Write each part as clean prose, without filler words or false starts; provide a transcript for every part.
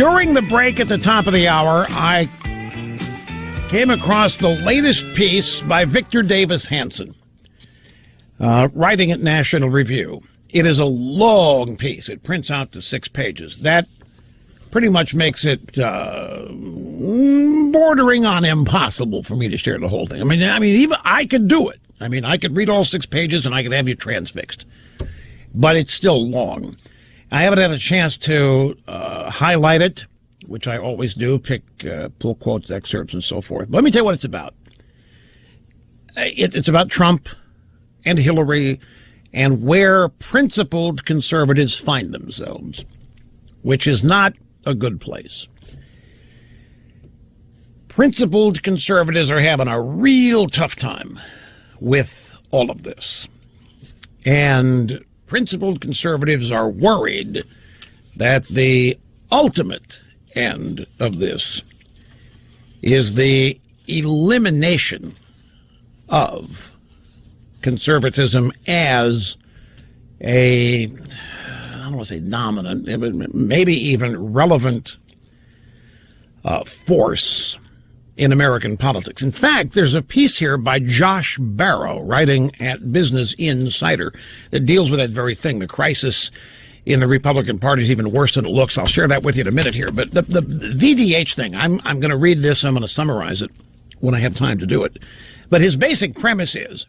During the break at the top of the hour, I came across the latest piece by Victor Davis Hanson, writing at National Review. It is a long piece. It prints out to 6 pages. That pretty much makes it bordering on impossible for me to share the whole thing. I mean, even I could do it. I mean, I could read all 6 pages and I could have you transfixed. But it's still long. I haven't had a chance to highlight it, which I always do, pull quotes, excerpts, and so forth. But let me tell you what it's about. It's about Trump and Hillary and where principled conservatives find themselves, which is not a good place. Principled conservatives are having a real tough time with all of this. And principled conservatives are worried that the ultimate end of this is the elimination of conservatism as I don't want to say dominant, maybe even relevant force in American politics. In fact, there's a piece here by Josh Barrow, writing at Business Insider, that deals with that very thing. The crisis in the Republican Party is even worse than it looks. I'll share that with you in a minute here. But the VDH thing, I'm going to read this. I'm going to summarize it when I have time to do it. But his basic premise is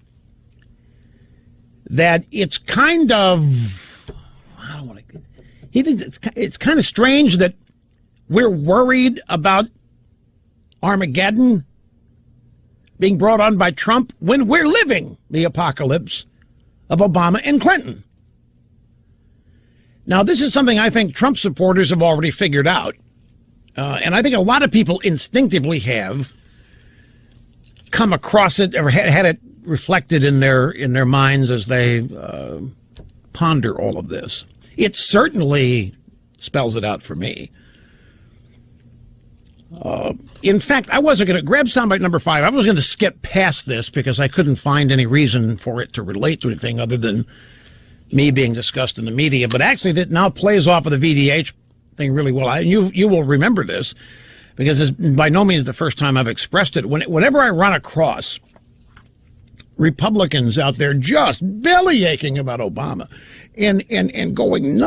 that it's kind of, he thinks it's kind of strange that we're worried about Armageddon being brought on by Trump when we're living the apocalypse of Obama and Clinton. Now, this is something I think Trump supporters have already figured out. And I think a lot of people instinctively have come across it or had it reflected in their minds as they ponder all of this. It certainly spells it out for me. In fact, I wasn't going to grab soundbite number 5. I was going to skip past this because I couldn't find any reason for it to relate to anything other than me being discussed in the media. But actually, that now plays off of the VDH thing really well. You will remember this because it's by no means the first time I've expressed it. Whenever I run across Republicans out there just bellyaching about Obama and going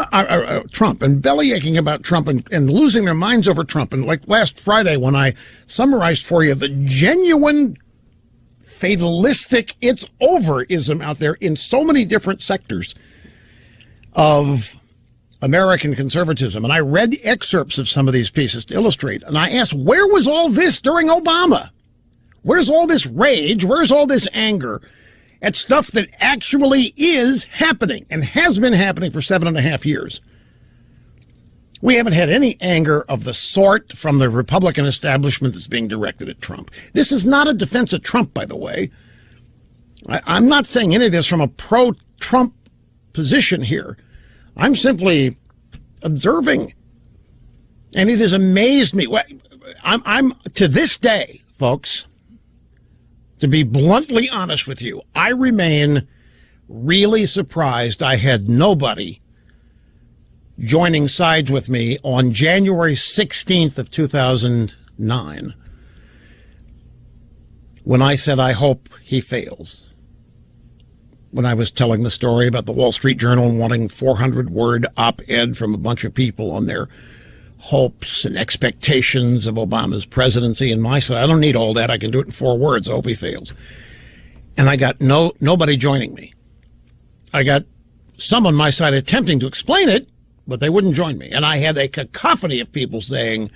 Trump and bellyaching about Trump and losing their minds over Trump. And like last Friday when I summarized for you the genuine fatalistic it's overism out there in so many different sectors of American conservatism. And I read excerpts of some of these pieces to illustrate. And I asked, where was all this during Obama? Where's all this rage? Where's all this anger at stuff that actually is happening and has been happening for 7.5 years? We haven't had any anger of the sort from the Republican establishment that's being directed at Trump. This is not a defense of Trump, by the way. I'm not saying any of this from a pro-Trump position here. I'm simply observing. And it has amazed me. I'm to this day, folks, to be bluntly honest with you, I remain really surprised I had nobody joining sides with me on January 16th of 2009 when I said I hope he fails. When I was telling the story about the Wall Street Journal wanting 400-word op-ed from a bunch of people on their hopes and expectations of Obama's presidency, and I said, I don't need all that. I can do it in 4 words. I hope he fails. And I got nobody joining me. I got some on my side attempting to explain it, but they wouldn't join me. And I had a cacophony of people saying,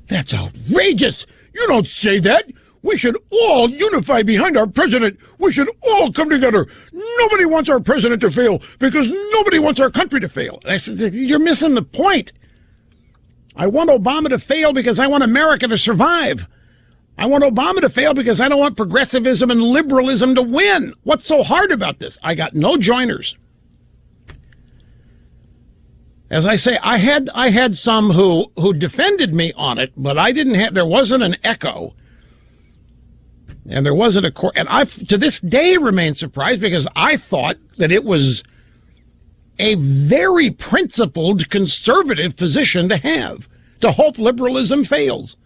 that's outrageous. You don't say that. We should all unify behind our president. We should all come together. Nobody wants our president to fail because nobody wants our country to fail. And I said, you're missing the point. I want Obama to fail because I want America to survive. I want Obama to fail because I don't want progressivism and liberalism to win. What's so hard about this? I got no joiners. As I say, I had some who defended me on it, but there wasn't an echo. And there wasn't a and I to this day remain surprised because I thought that it was a very principled conservative position to have, to hope liberalism fails.